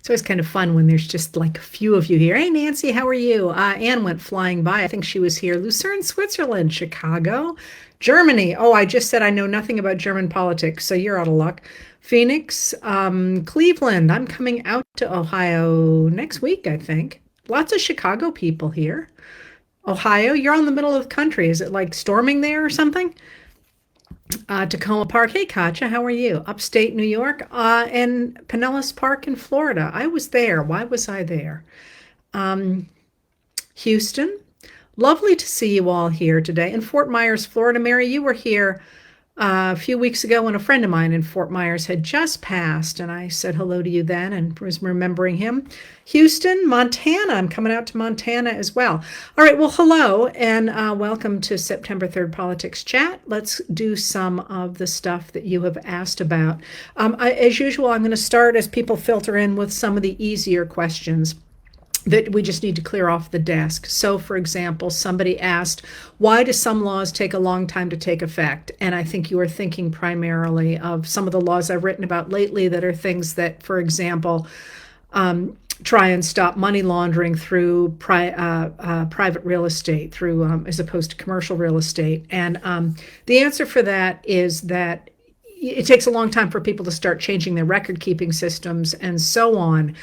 It's always kind of fun when there's just like a few of you here. Hey, Nancy, how are you? Anne went flying by. I think she was here. Lucerne, Switzerland, Chicago, Germany. Oh, I just said I know nothing about German politics, so you're out of luck. Phoenix, Cleveland. I'm coming out to Ohio next week, I think. Lots of Chicago people here. Ohio, you're on the middle of the country. Is it like storming there or something? Tacoma Park. Hey, Katja, how are you? Upstate New York, and Pinellas Park in Florida. I was there. Why was I there? Um, Houston. Lovely to see you all here today. In Fort Myers, Florida. Mary, you were here a few weeks ago when a friend of mine in Fort Myers had just passed, and I said hello to you then and was remembering him. Houston, Montana. I'm coming out to Montana as well. All right, well, hello, and welcome to September 3rd Politics Chat. Let's do some of the stuff that you have asked about. As usual, I'm going to start as people filter in with some of the easier questions that we just need to clear off the desk. So, for example, somebody asked, why do some laws take a long time to take effect? And I think you are thinking primarily of some of the laws I've written about lately that are things that, for example, try and stop money laundering through private real estate, through as opposed to commercial real estate. And the answer for that is that it takes a long time for people to start changing their record keeping systems and so on,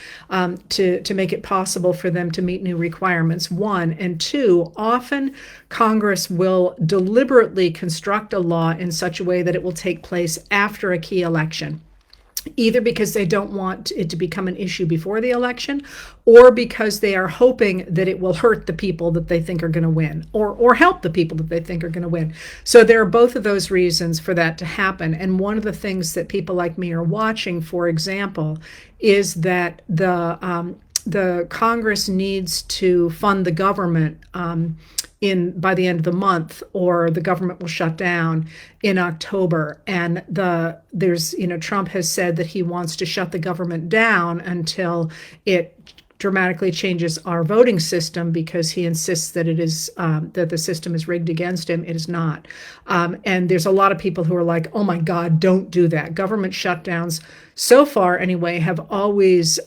to make it possible for them to meet new requirements, one. And two, often Congress will deliberately construct a law in such a way that it will take place after a key election, either because they don't want it to become an issue before the election, or because they are hoping that it will hurt the people that they think are going to win, or help the people that they think are going to win. So there are both of those reasons for that to happen. And one of the things that people like me are watching, for example, is that the Congress needs to fund the government by the end of the month, or the government will shut down in October. And Trump has said that he wants to shut the government down until it dramatically changes our voting system, because he insists that it is that the system is rigged against him. It is not. And there's a lot of people who are like, oh my God, don't do that. Government shutdowns, so far anyway, have always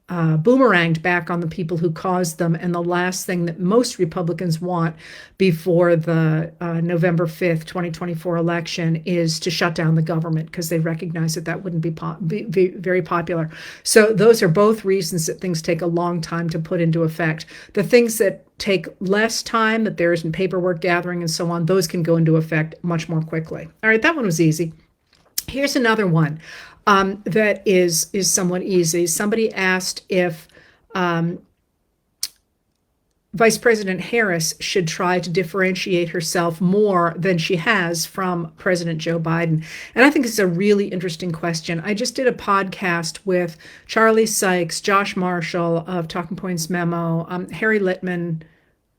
boomeranged back on the people who caused them. And the last thing that most Republicans want before the November 5th, 2024 election is to shut down the government, because they recognize that that wouldn't be very popular. So those are both reasons that things take a long time to put into effect. The things that take less time, that there isn't paperwork gathering and so on, those can go into effect much more quickly. All right, that one was easy. Here's another one. That is somewhat easy. Somebody asked if Vice President Harris should try to differentiate herself more than she has from President Joe Biden. And I think it's a really interesting question. I just did a podcast with Charlie Sykes, Josh Marshall of Talking Points Memo, Harry Littman.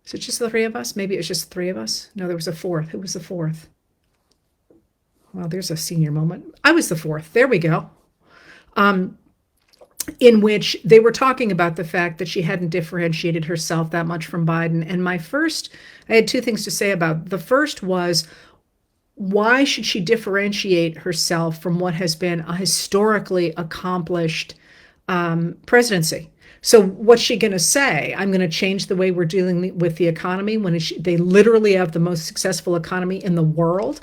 Is it just the three of us? Maybe it was just the three of us. No, there was a fourth. Who was the fourth? Well, there's a senior moment. I was the fourth. There we go. In which they were talking about the fact that she hadn't differentiated herself that much from Biden. And I had two things to say about it. The first was, why should she differentiate herself from what has been a historically accomplished presidency? So what's she going to say? I'm going to change the way we're dealing with the economy, when they literally have the most successful economy in the world.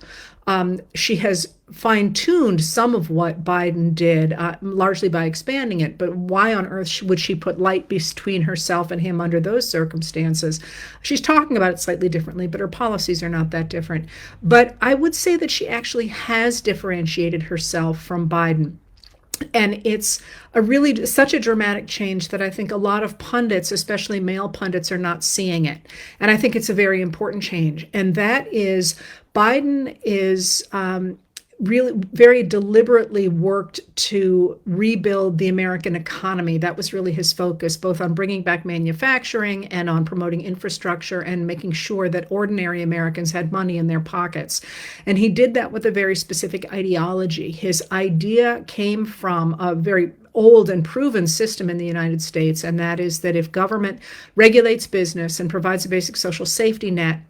She has fine-tuned some of what Biden did, largely by expanding it. But why on earth would she put light between herself and him under those circumstances? She's talking about it slightly differently, but her policies are not that different. But I would say that she actually has differentiated herself from Biden. And it's such a dramatic change that I think a lot of pundits, especially male pundits, are not seeing it. And I think it's a very important change. And that is, Biden is really very deliberately worked to rebuild the American economy. That was really his focus, both on bringing back manufacturing and on promoting infrastructure and making sure that ordinary Americans had money in their pockets. And he did that with a very specific ideology. His idea came from a very old and proven system in the United States, and that is that if government regulates business and provides a basic social safety net,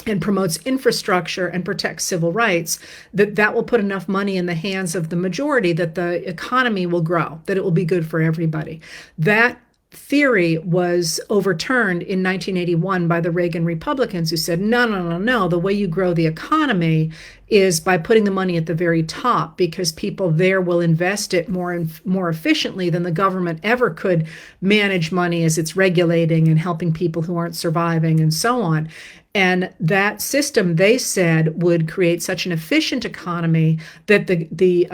and promotes infrastructure and protects civil rights, that will put enough money in the hands of the majority that the economy will grow, that it will be good for everybody. That theory was overturned in 1981 by the Reagan Republicans, who said, no, no, no, no, the way you grow the economy is by putting the money at the very top, because people there will invest it more efficiently than the government ever could manage money as it's regulating and helping people who aren't surviving and so on. And that system, they said, would create such an efficient economy that the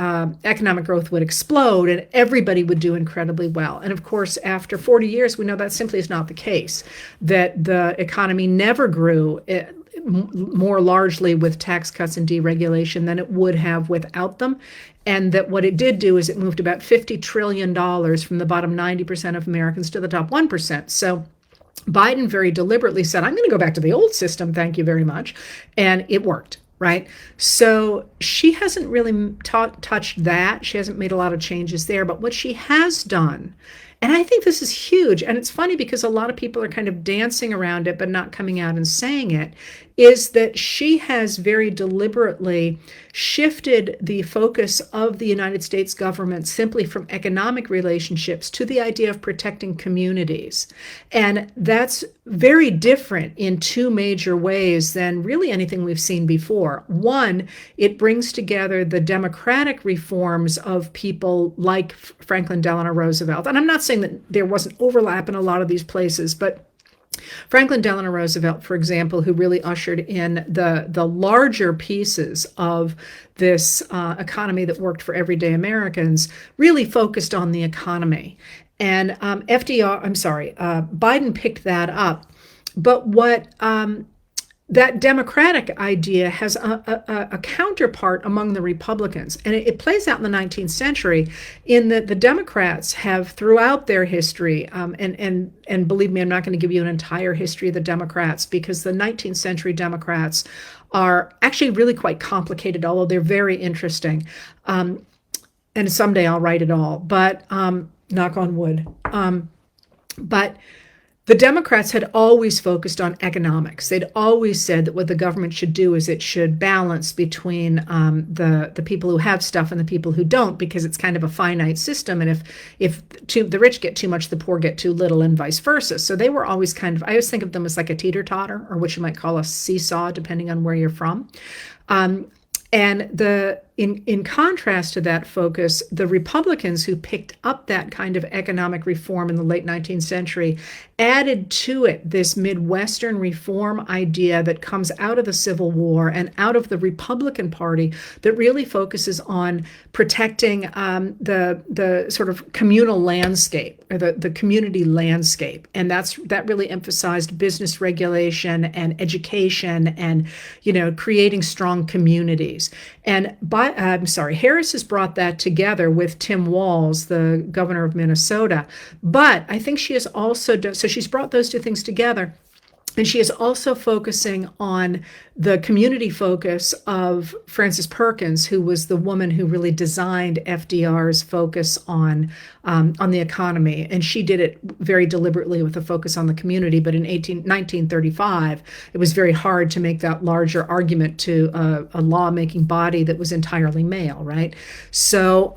economic growth would explode and everybody would do incredibly well. And of course, after 40 years, we know that simply is not the case, that the economy never grew more largely with tax cuts and deregulation than it would have without them. And that what it did do is it moved about $50 trillion from the bottom 90% of Americans to the top 1%. So Biden very deliberately said, I'm going to go back to the old system, thank you very much. And it worked, right? So she hasn't really touched that. She hasn't made a lot of changes there. But what she has done, and I think this is huge, and it's funny because a lot of people are kind of dancing around it but not coming out and saying it, is that she has very deliberately shifted the focus of the United States government simply from economic relationships to the idea of protecting communities. And that's very different in two major ways than really anything we've seen before. One, it brings together the democratic reforms of people like Franklin Delano Roosevelt. And I'm not saying that there wasn't overlap in a lot of these places, but Franklin Delano Roosevelt, for example, who really ushered in the larger pieces of this economy that worked for everyday Americans, really focused on the economy. And Biden picked that up. But what that democratic idea has a counterpart among the Republicans. And it plays out in the 19th century in that the Democrats have throughout their history, and believe me, I'm not going to give you an entire history of the Democrats, because the 19th century Democrats are actually really quite complicated, although they're very interesting. And someday I'll write it all, but knock on wood. But the Democrats had always focused on economics. They'd always said that what the government should do is it should balance between the people who have stuff and the people who don't, because it's kind of a finite system. And if the rich get too much, the poor get too little, and vice versa. So they were always I always think of them as like a teeter-totter, or what you might call a seesaw, depending on where you're from. And in contrast to that focus, the Republicans, who picked up that kind of economic reform in the late 19th century, added to it this Midwestern reform idea that comes out of the Civil War and out of the Republican Party, that really focuses on protecting the sort of communal landscape, or the community landscape. And that really emphasized business regulation and education and, creating strong communities. And Harris has brought that together with Tim Walz, the governor of Minnesota. But I think she has also so she's brought those two things together. And she is also focusing on the community focus of Frances Perkins, who was the woman who really designed FDR's focus on the economy. And she did it very deliberately with a focus on the community. But in 1935, it was very hard to make that larger argument to a lawmaking body that was entirely male, right? So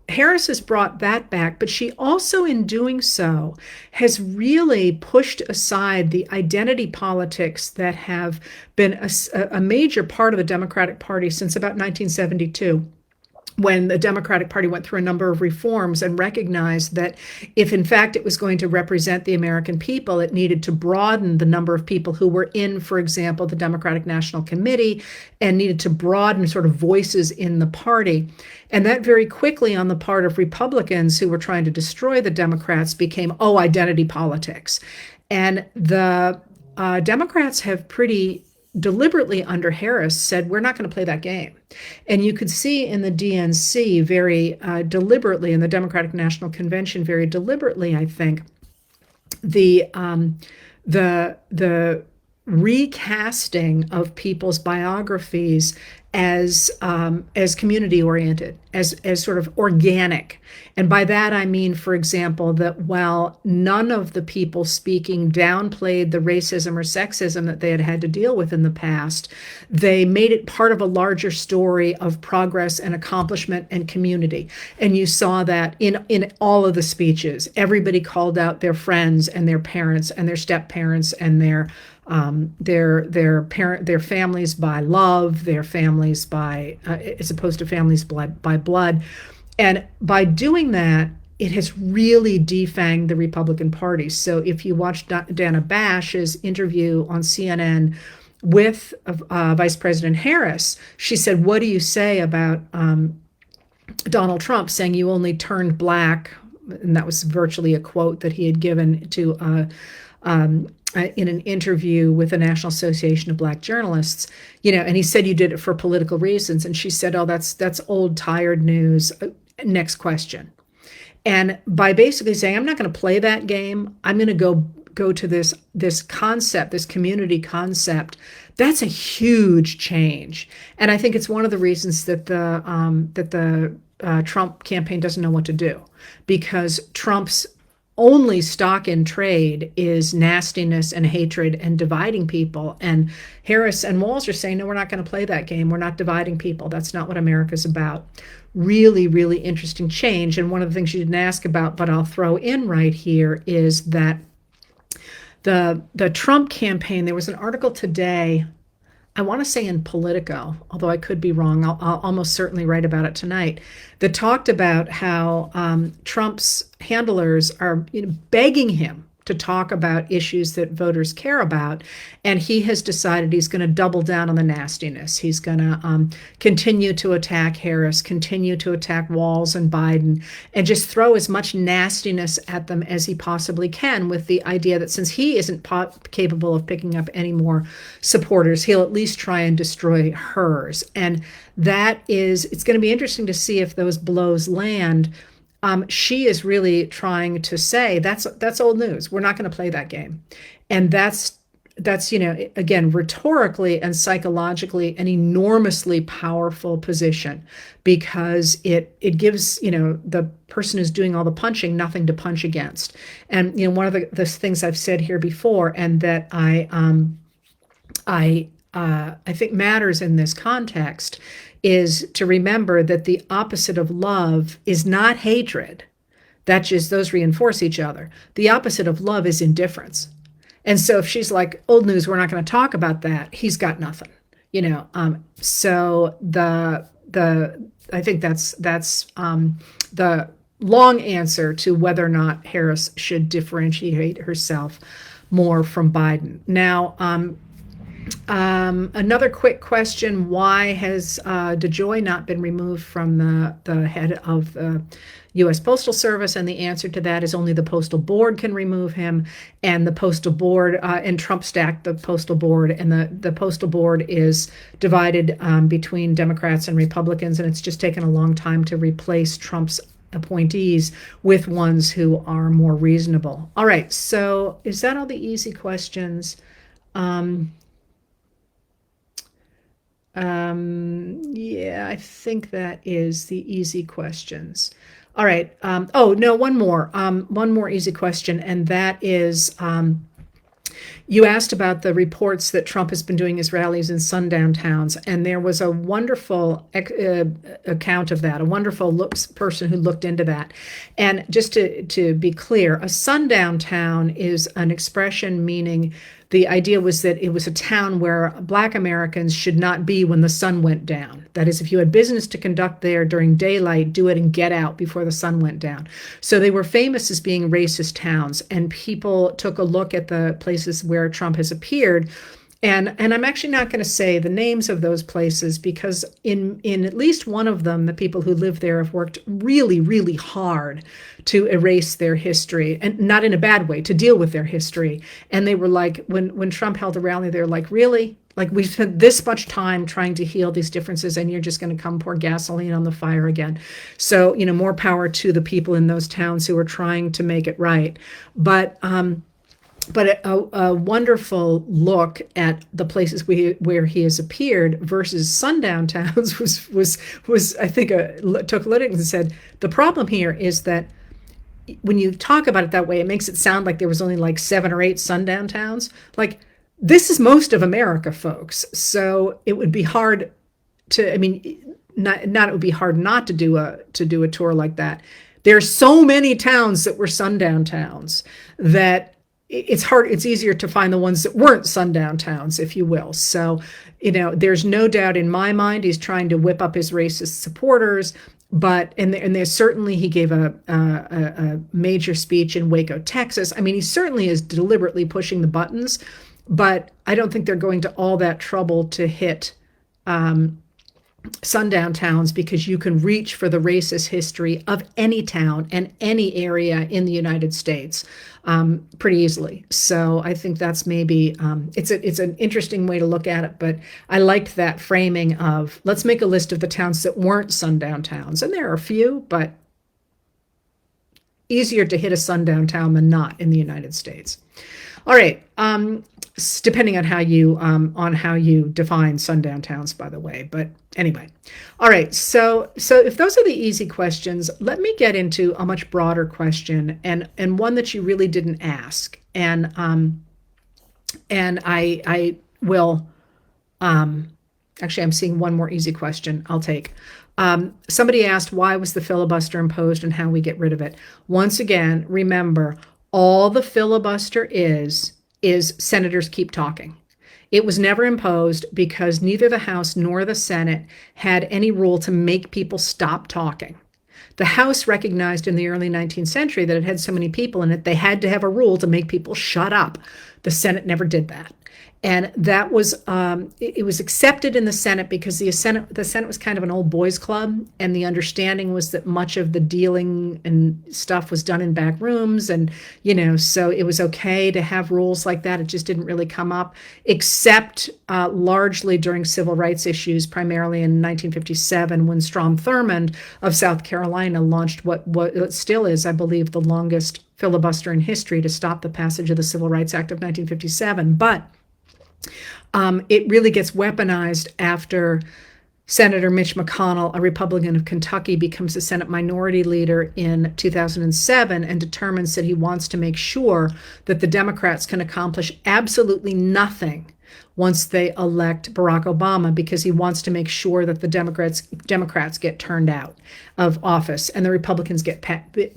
Harris has brought that back, but she also, in doing so, has really pushed aside the identity politics that have been a major part of the Democratic Party since about 1972. When the Democratic Party went through a number of reforms and recognized that if in fact it was going to represent the American people, it needed to broaden the number of people who were in, for example, the Democratic National Committee, and needed to broaden sort of voices in the party. And that very quickly, on the part of Republicans who were trying to destroy the Democrats, became, identity politics. And the Democrats have pretty deliberately under Harris said, we're not going to play that game. And you could see in the DNC very deliberately, in the Democratic National Convention very deliberately, I think, the recasting of people's biographies as community oriented, as sort of organic. And by that I mean, for example, that while none of the people speaking downplayed the racism or sexism that they had had to deal with in the past, they made it part of a larger story of progress and accomplishment and community. And you saw that in all of the speeches. Everybody called out their friends and their parents and their step parents and their families by love, their families by as opposed to families by blood. And by doing that, it has really defanged the Republican Party. So if you watch Dana Bash's interview on CNN with Vice President Harris, she said, "What do you say about Donald Trump saying you only turned black?" And that was virtually a quote that he had given to in an interview with the National Association of Black Journalists, and he said, "You did it for political reasons." And she said, "Oh, that's old, tired news. Next question." And by basically saying, "I'm not going to play that game. I'm going to go to this concept, this community concept," that's a huge change. And I think it's one of the reasons that the Trump campaign doesn't know what to do, because Trump's only stock in trade is nastiness and hatred and dividing people. And Harris and Walz are saying, "No, we're not going to play that game. We're not dividing people. That's not what America's about." Really, really interesting change. And one of the things you didn't ask about, but I'll throw in right here, is that the Trump campaign, there was an article today, I want to say in Politico, although I could be wrong. I'll almost certainly write about it tonight, that talked about how Trump's handlers are begging him to talk about issues that voters care about. And he has decided he's going to double down on the nastiness. He's going to continue to attack Harris, continue to attack Walz and Biden, and just throw as much nastiness at them as he possibly can, with the idea that since he isn't capable of picking up any more supporters, he'll at least try and destroy hers. And it's going to be interesting to see if those blows land. She is really trying to say that's old news. We're not going to play that game. And that's again, rhetorically and psychologically an enormously powerful position, because it gives the person who's doing all the punching nothing to punch against. And one of the things I've said here before, and that I think matters in this context, is to remember that the opposite of love is not hatred. Those reinforce each other. The opposite of love is indifference. And so if she's like, "Old news, we're not going to talk about that," he's got nothing, So I think that's the long answer to whether or not Harris should differentiate herself more from Biden. Now, another quick question: why has DeJoy not been removed from the head of the U.S. Postal Service? And the answer to that is only the Postal Board can remove him. And the Postal Board, and Trump stacked the Postal Board, and the Postal Board is divided between Democrats and Republicans, and it's just taken a long time to replace Trump's appointees with ones who are more reasonable. All right, so is that all the easy questions? Yeah, I think that is the easy questions. All right. Oh, no, one more easy question. And that is, you asked about the reports that Trump has been doing his rallies in sundown towns. And there was a wonderful account of that, a wonderful person who looked into that. And just to be clear, a sundown town is an expression meaning the idea was that it was a town where Black Americans should not be when the sun went down. That is, if you had business to conduct there during daylight, do it and get out before the sun went down. So they were famous as being racist towns, and people took a look at the places where Trump has appeared. And I'm actually not going to say the names of those places, because in at least one of them, the people who live there have worked really, really hard to erase their history, and not in a bad way, to deal with their history. And they were like, when Trump held a rally, they're like, "Really? Like, we've spent this much time trying to heal these differences, and you're just going to come pour gasoline on the fire again." So, more power to the people in those towns who are trying to make it right. But but a wonderful look at the places where he has appeared versus sundown towns was I think took a look and said the problem here is that when you talk about it that way, it makes it sound like there was only like 7 or 8 sundown towns. Like this is most of America, folks. So it would be hard to, I mean, not it would be hard not to do a tour like that. There's so many towns that were sundown towns that it's easier to find the ones that weren't sundown towns, if you will. So, there's no doubt in my mind he's trying to whip up his racist supporters. But there's certainly he gave a major speech in Waco, Texas. I mean, he certainly is deliberately pushing the buttons, but I don't think they're going to all that trouble to hit sundown towns, because you can reach for the racist history of any town and any area in the United States pretty easily. So I think that's maybe it's an interesting way to look at it. But I liked that framing of let's make a list of the towns that weren't sundown towns, and there are a few, but easier to hit a sundown town than not in the United States. All right. Depending on how you define sundown towns, by the way. But anyway, all right. So if those are the easy questions, let me get into a much broader question and one that you really didn't ask. And I will. Actually, I'm seeing one more easy question. I'll take. Somebody asked, why was the filibuster imposed and how we get rid of it? Once again, remember, all the filibuster is senators keep talking. It was never imposed because neither the House nor the Senate had any rule to make people stop talking. The House recognized in the early 19th century that it had so many people in it, they had to have a rule to make people shut up. The Senate never did that. And that was, it was accepted in the Senate because the Senate was kind of an old boys club. And the understanding was that much of the dealing and stuff was done in back rooms. And, so it was okay to have rules like that. It just didn't really come up, except largely during civil rights issues, primarily in 1957, when Strom Thurmond of South Carolina launched what still is, I believe, the longest filibuster in history to stop the passage of the Civil Rights Act of 1957. But it really gets weaponized after Senator Mitch McConnell, a Republican of Kentucky, becomes the Senate Minority Leader in 2007 and determines that he wants to make sure that the Democrats can accomplish absolutely nothing once they elect Barack Obama, because he wants to make sure that the Democrats get turned out of office and the Republicans get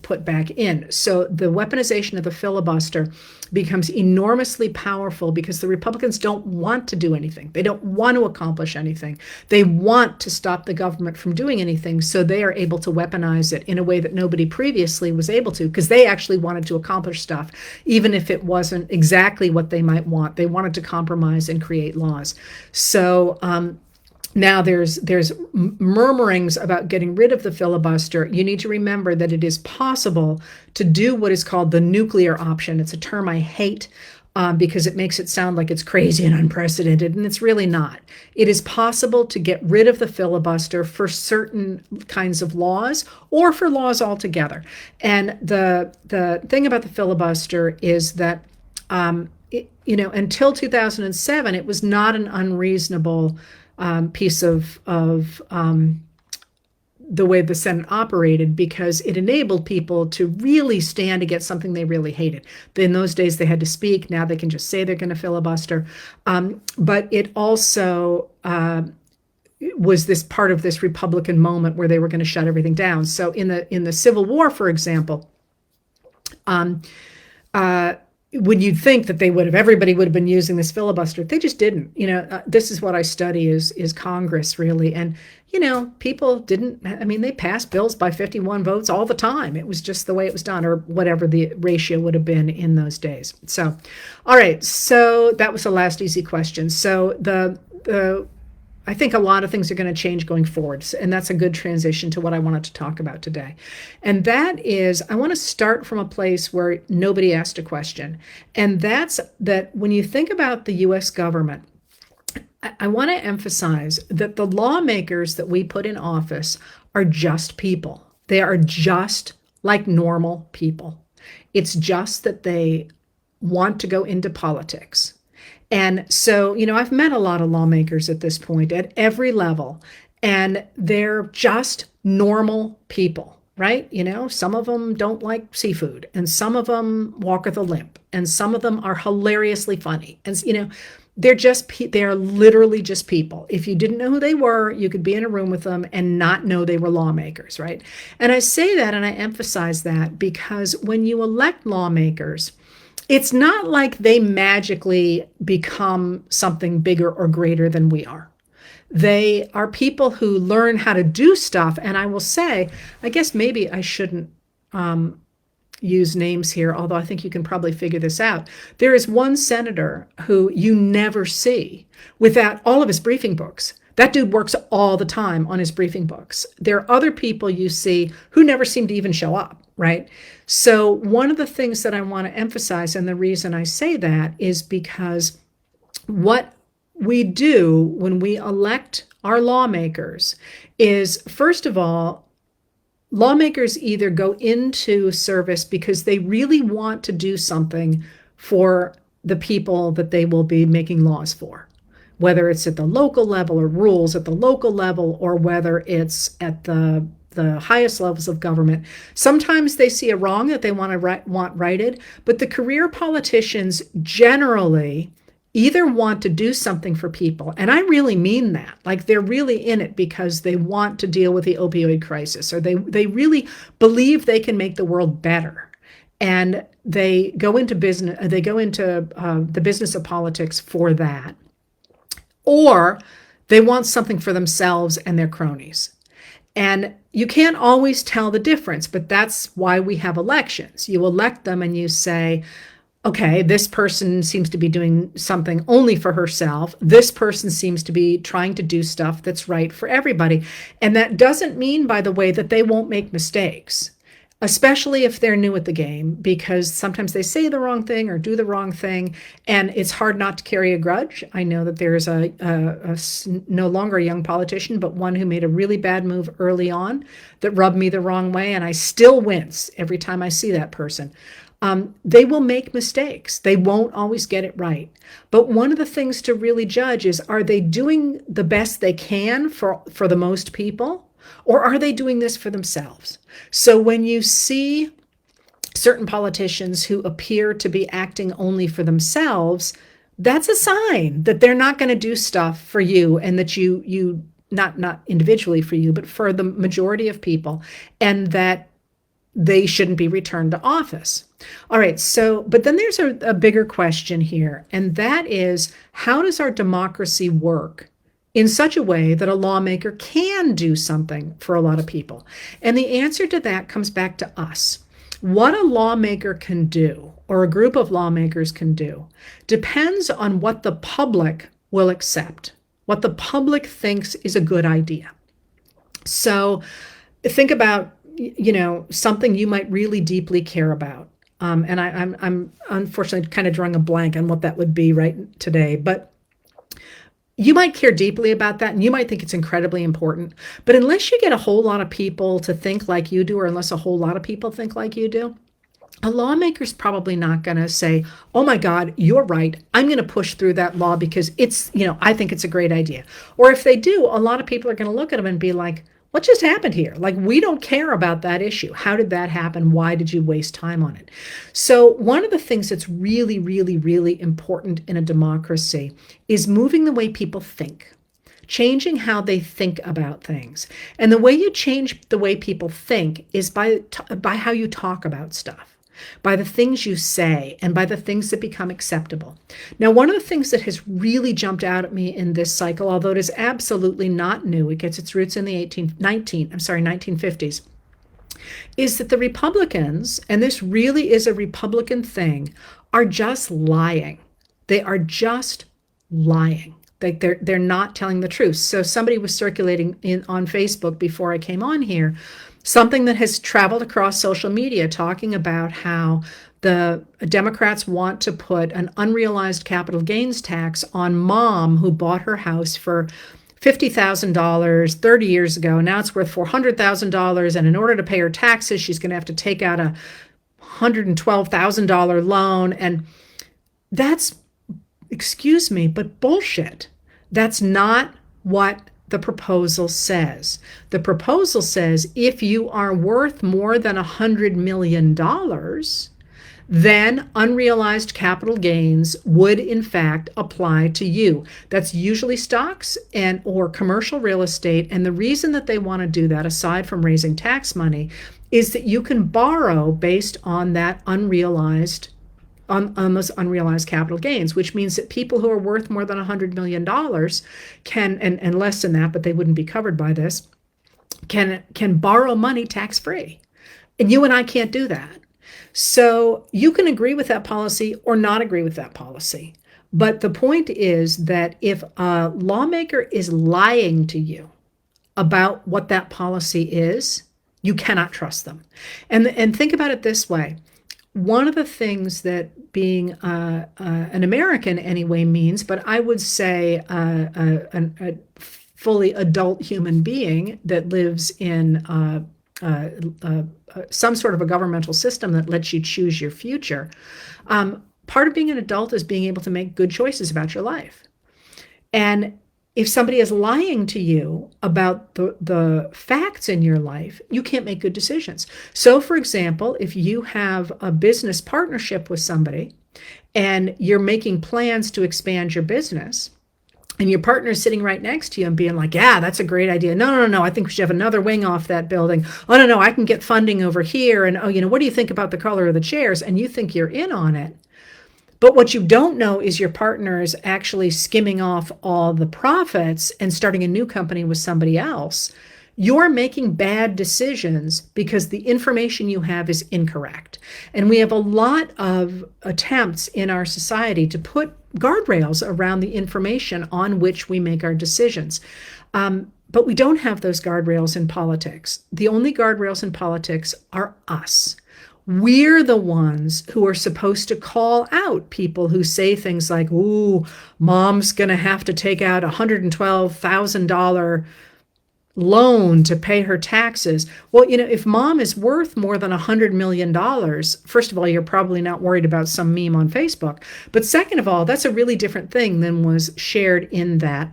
put back in. So the weaponization of the filibuster becomes enormously powerful because the Republicans don't want to do anything. They don't want to accomplish anything. They want to stop the government from doing anything, so they are able to weaponize it in a way that nobody previously was able to, because they actually wanted to accomplish stuff, even if it wasn't exactly what they might want. They wanted to compromise and create laws. So now there's murmurings about getting rid of the filibuster. You need to remember that it is possible to do what is called the nuclear option. It's a term I hate because it makes it sound like it's crazy and unprecedented, and it's really not. It is possible to get rid of the filibuster for certain kinds of laws or for laws altogether. And the thing about the filibuster is that until 2007, it was not an unreasonable piece of the way the Senate operated, because it enabled people to really stand against something they really hated. In those days, they had to speak. Now they can just say they're going to filibuster. But it also was this part of this Republican moment where they were going to shut everything down. So in the Civil War, for example, when you'd think that everybody would have been using this filibuster, they just didn't. This is what I study is Congress, really. And, people didn't, they passed bills by 51 votes all the time. It was just the way it was done, or whatever the ratio would have been in those days. So, all right. So that was the last easy question. So I think a lot of things are going to change going forward. And that's a good transition to what I wanted to talk about today. And that is, I want to start from a place where nobody asked a question. And that's that when you think about the US government, I want to emphasize that the lawmakers that we put in office are just people. They are just like normal people. It's just that they want to go into politics. And so, I've met a lot of lawmakers at this point at every level, and they're just normal people, right? Some of them don't like seafood, and some of them walk with a limp, and some of them are hilariously funny. And, they're literally just people. If you didn't know who they were, you could be in a room with them and not know they were lawmakers, right? And I say that and I emphasize that because when you elect lawmakers, it's not like they magically become something bigger or greater than we are. They are people who learn how to do stuff. And I will say, I guess maybe I shouldn't use names here, although I think you can probably figure this out. There is one senator who you never see without all of his briefing books. That dude works all the time on his briefing books. There are other people you see who never seem to even show up, right? So one of the things that I want to emphasize, and the reason I say that is because what we do when we elect our lawmakers is, first of all, lawmakers either go into service because they really want to do something for the people that they will be making laws for, whether it's at the local level or rules at the local level, or whether it's at the highest levels of government. Sometimes they see a wrong that they want righted, but the career politicians generally either want to do something for people, and I really mean that, like they're really in it because they want to deal with the opioid crisis, or they really believe they can make the world better, and they go into business. They go into the business of politics for that, or they want something for themselves and their cronies. And you can't always tell the difference, but that's why we have elections. You elect them and you say, okay, this person seems to be doing something only for herself. This person seems to be trying to do stuff that's right for everybody. And that doesn't mean, by the way, that they won't make mistakes, especially if they're new at the game, because sometimes they say the wrong thing or do the wrong thing, and it's hard not to carry a grudge. I know that there's no longer a young politician, but one who made a really bad move early on that rubbed me the wrong way, and I still wince every time I see that person. They will make mistakes. They won't always get it right. But one of the things to really judge is, are they doing the best they can for the most people, or are they doing this for themselves? So when you see certain politicians who appear to be acting only for themselves, that's a sign that they're not going to do stuff for you, and that you not individually for you, but for the majority of people, and that they shouldn't be returned to office. All right, so, but then there's a bigger question here, and that is, how does our democracy work in such a way that a lawmaker can do something for a lot of people? And the answer to that comes back to us. What a lawmaker can do, or a group of lawmakers can do, depends on what the public will accept, what the public thinks is a good idea. So think about, something you might really deeply care about. And I'm unfortunately kind of drawing a blank on what that would be right today, but you might care deeply about that, and you might think it's incredibly important. But unless you get a whole lot of people to think like you do, or unless a whole lot of people think like you do, a lawmaker's probably not going to say, oh my God, you're right, I'm going to push through that law because it's, I think it's a great idea. Or if they do, a lot of people are going to look at them and be like, what just happened here? Like, we don't care about that issue. How did that happen? Why did you waste time on it? So one of the things that's really, really, really important in a democracy is moving the way people think, changing how they think about things. And the way you change the way people think is by how you talk about stuff, by the things you say, and by the things that become acceptable. Now, one of the things that has really jumped out at me in this cycle, although it is absolutely not new, it gets its roots in the 1950s, is that the Republicans, and this really is a Republican thing, are just lying. They are just lying. They're not telling the truth. So somebody was circulating on Facebook before I came on here, something that has traveled across social media, talking about how the Democrats want to put an unrealized capital gains tax on mom who bought her house for $50,000 30 years ago. Now it's worth $400,000. And in order to pay her taxes, she's going to have to take out a $112,000 loan. And That's, excuse me, but bullshit. That's not what the proposal says. The proposal says if you are worth more than $100 million, then unrealized capital gains would in fact apply to you. That's usually stocks and or commercial real estate. And the reason that they want to do that, aside from raising tax money, is that you can borrow based on that unrealized on those unrealized capital gains, which means that people who are worth more than $100 million can, and less than that, but they wouldn't be covered by this, can borrow money tax free. And you and I can't do that. So you can agree with that policy or not agree with that policy. But the point is that if a lawmaker is lying to you about what that policy is, you cannot trust them. And think about it this way. One of the things that being an American anyway means, but I would say a fully adult human being that lives in some sort of a governmental system that lets you choose your future. Part of being an adult is being able to make good choices about your life. And if somebody is lying to you about the facts in your life, you can't make good decisions. So, for example, if you have a business partnership with somebody and you're making plans to expand your business, and your partner is sitting right next to you and being like, yeah, that's a great idea. No, I think we should have another wing off that building. Oh, no, I can get funding over here. And, oh, what do you think about the color of the chairs? And you think you're in on it. But what you don't know is your partner is actually skimming off all the profits and starting a new company with somebody else. You're making bad decisions because the information you have is incorrect. And we have a lot of attempts in our society to put guardrails around the information on which we make our decisions. But we don't have those guardrails in politics. The only guardrails in politics are us. We're the ones who are supposed to call out people who say things like, ooh, mom's going to have to take out $112,000 loan to pay her taxes. Well, if mom is worth more than $100 million, first of all, you're probably not worried about some meme on Facebook. But second of all, that's a really different thing than was shared in that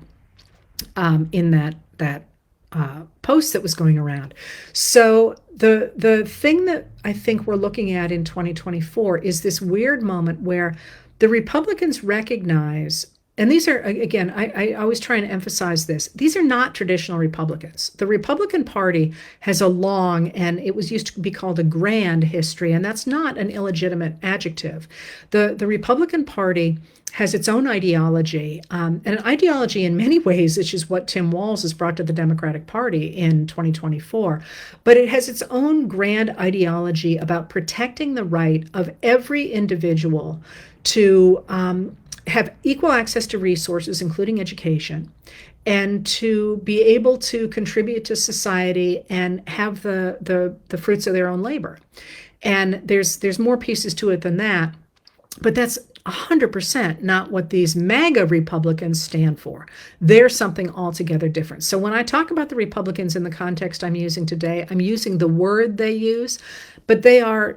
post that was going around. So the thing that I think we're looking at in 2024 is this weird moment where the Republicans recognize, and these are, again, I always try and emphasize this, these are not traditional Republicans. The Republican Party has a long, and it was used to be called a grand history, and that's not an illegitimate adjective. The Republican Party has its own ideology, and an ideology in many ways, which is what Tim Walz has brought to the Democratic Party in 2024. But it has its own grand ideology about protecting the right of every individual to have equal access to resources, including education, and to be able to contribute to society and have the fruits of their own labor. And there's more pieces to it than that, but that's 100% not what these MAGA Republicans stand for. They're something altogether different. So when I talk about the Republicans in the context I'm using today, I'm using the word they use, but they are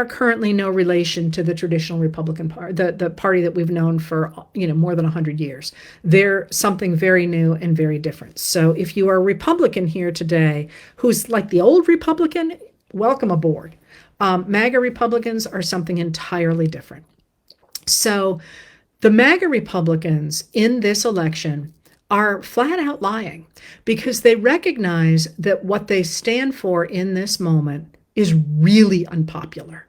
currently no relation to the traditional Republican Party, the party that we've known for more than 100 years. They're something very new and very different. So if you are a Republican here today who's like the old Republican, welcome aboard. MAGA Republicans are something entirely different. So the MAGA Republicans in this election are flat out lying because they recognize that what they stand for in this moment is really unpopular.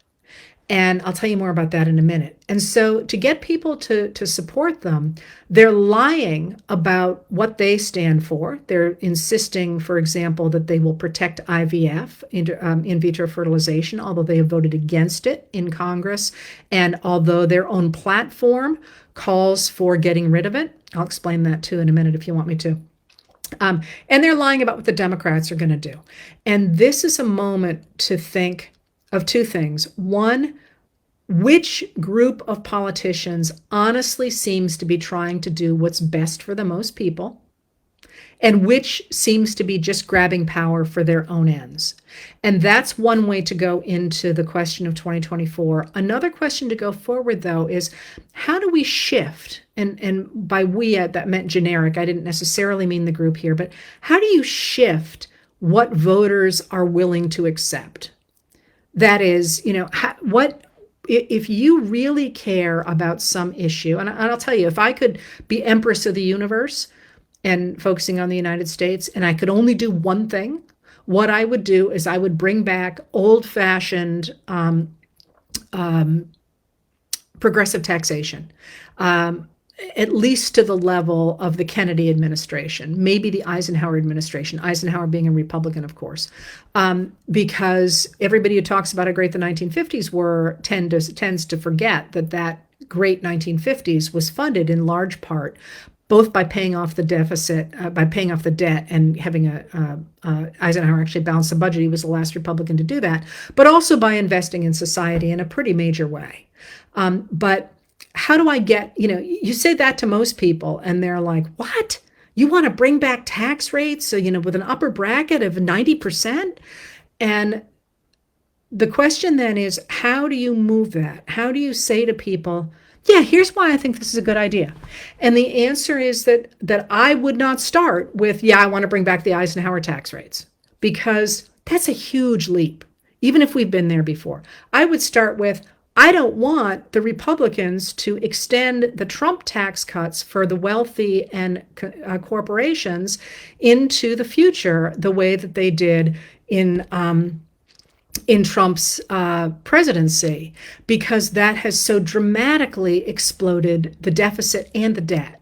And I'll tell you more about that in a minute. And so to get people to support them, they're lying about what they stand for. They're insisting, for example, that they will protect IVF, in vitro fertilization, although they have voted against it in Congress. And although their own platform calls for getting rid of it, I'll explain that too in a minute if you want me to. And they're lying about what the Democrats are going to do. And this is a moment to think of two things. One, which group of politicians honestly seems to be trying to do what's best for the most people? and which seems to be just grabbing power for their own ends. And that's one way to go into the question of 2024. Another question to go forward, though, is how do we shift? And by we, that meant generic. I didn't necessarily mean the group here, but how do you shift what voters are willing to accept? That is, what if you really care about some issue, and I'll tell you, if I could be Empress of the universe and focusing on the United States, and I could only do one thing, what I would do is I would bring back old-fashioned progressive taxation, at least to the level of the Kennedy administration, maybe the Eisenhower administration, Eisenhower being a Republican, of course, because everybody who talks about how great the 1950s were tends to forget that great 1950s was funded in large part both by paying off the deficit, by paying off the debt, and having Eisenhower actually balance the budget. He was the last Republican to do that, but also by investing in society in a pretty major way. But how do I get, you say that to most people and they're like, what? You want to bring back tax rates, so, with an upper bracket of 90%? And the question then is, how do you move that? How do you say to people, yeah, here's why I think this is a good idea. And the answer is that I would not start with, yeah, I want to bring back the Eisenhower tax rates, because that's a huge leap, even if we've been there before. I would start with, I don't want the Republicans to extend the Trump tax cuts for the wealthy and corporations into the future the way that they did in Trump's presidency, because that has so dramatically exploded the deficit and the debt.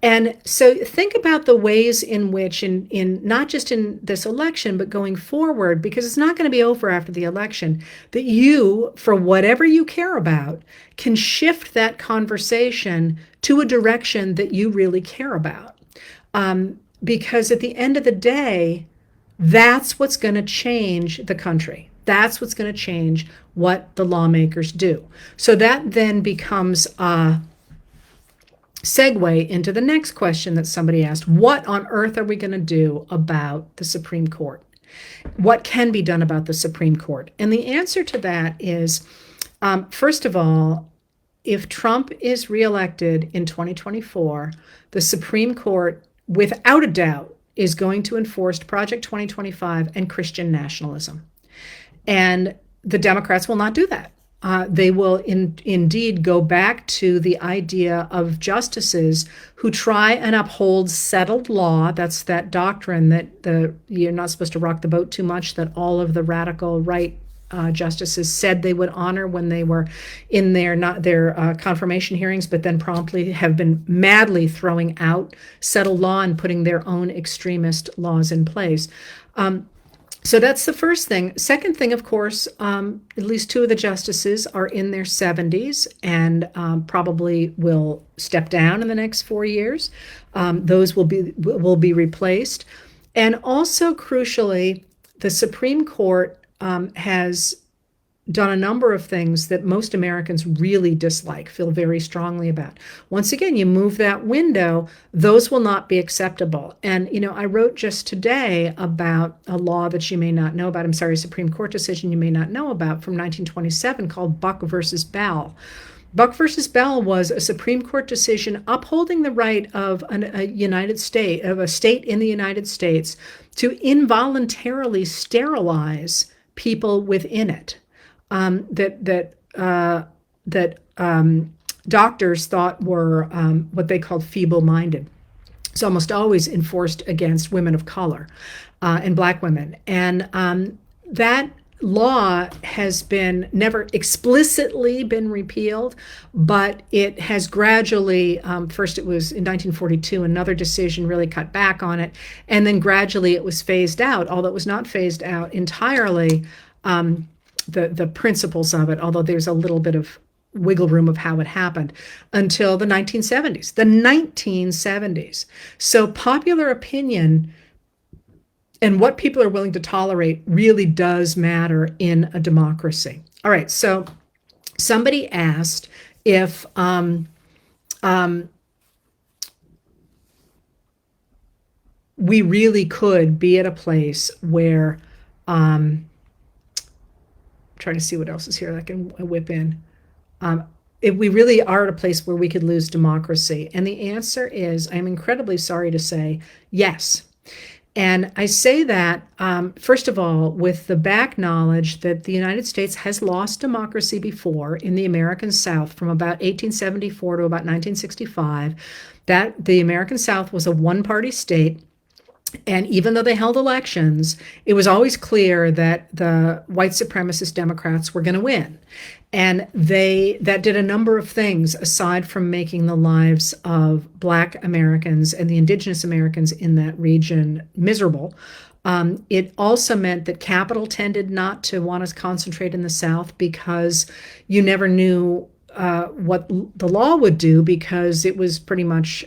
And so think about the ways in which, in not just in this election, but going forward, because it's not going to be over after the election, that you, for whatever you care about, can shift that conversation to a direction that you really care about. Because at the end of the day, that's what's going to change the country. That's what's going to change what the lawmakers do. So that then becomes a segue into the next question that somebody asked. What on earth are we going to do about the Supreme Court? What can be done about the Supreme Court? And the answer to that is, first of all, if Trump is reelected in 2024, the Supreme Court, without a doubt, is going to enforce Project 2025 and Christian nationalism. And the Democrats will not do that. They will indeed go back to the idea of justices who try and uphold settled law. That's that doctrine that you're not supposed to rock the boat too much, that all of the radical right justices said they would honor when they were in their confirmation hearings, but then promptly have been madly throwing out settled law and putting their own extremist laws in place. So that's the first thing. Second thing, of course, at least two of the justices are in their 70s and probably will step down in the next 4 years. Those will be replaced. And also, crucially, the Supreme Court has done a number of things that most Americans really dislike, feel very strongly about. Once again, you move that window, those will not be acceptable. And, I wrote just today about a law that you may not know about. A Supreme Court decision you may not know about from 1927 called Buck versus Bell. Buck versus Bell was a Supreme Court decision upholding the right of a state in the United States to involuntarily sterilize people within it. That doctors thought were what they called feeble-minded. It's almost always enforced against women of color and Black women. And that law has been never explicitly been repealed, but it has gradually, first it was in 1942, another decision really cut back on it, and then gradually it was phased out, although it was not phased out entirely, the principles of it, although there's a little bit of wiggle room of how it happened, until the 1970s. The 1970s. So popular opinion and what people are willing to tolerate really does matter in a democracy. All right, so somebody asked if we really could be at a place where, I'm trying to see what else is here that I can whip in. Um, if we really are at a place where we could lose democracy? And the answer is, I'm incredibly sorry to say, yes. And I say that, first of all, with the back knowledge that the United States has lost democracy before in the American South from about 1874 to about 1965, that the American South was a one-party state. And even though they held elections, it was always clear that the white supremacist Democrats were going to win. And that did a number of things aside from making the lives of Black Americans and the indigenous Americans in that region miserable. It also meant that capital tended not to want to concentrate in the South because you never knew what the law would do, because it was pretty much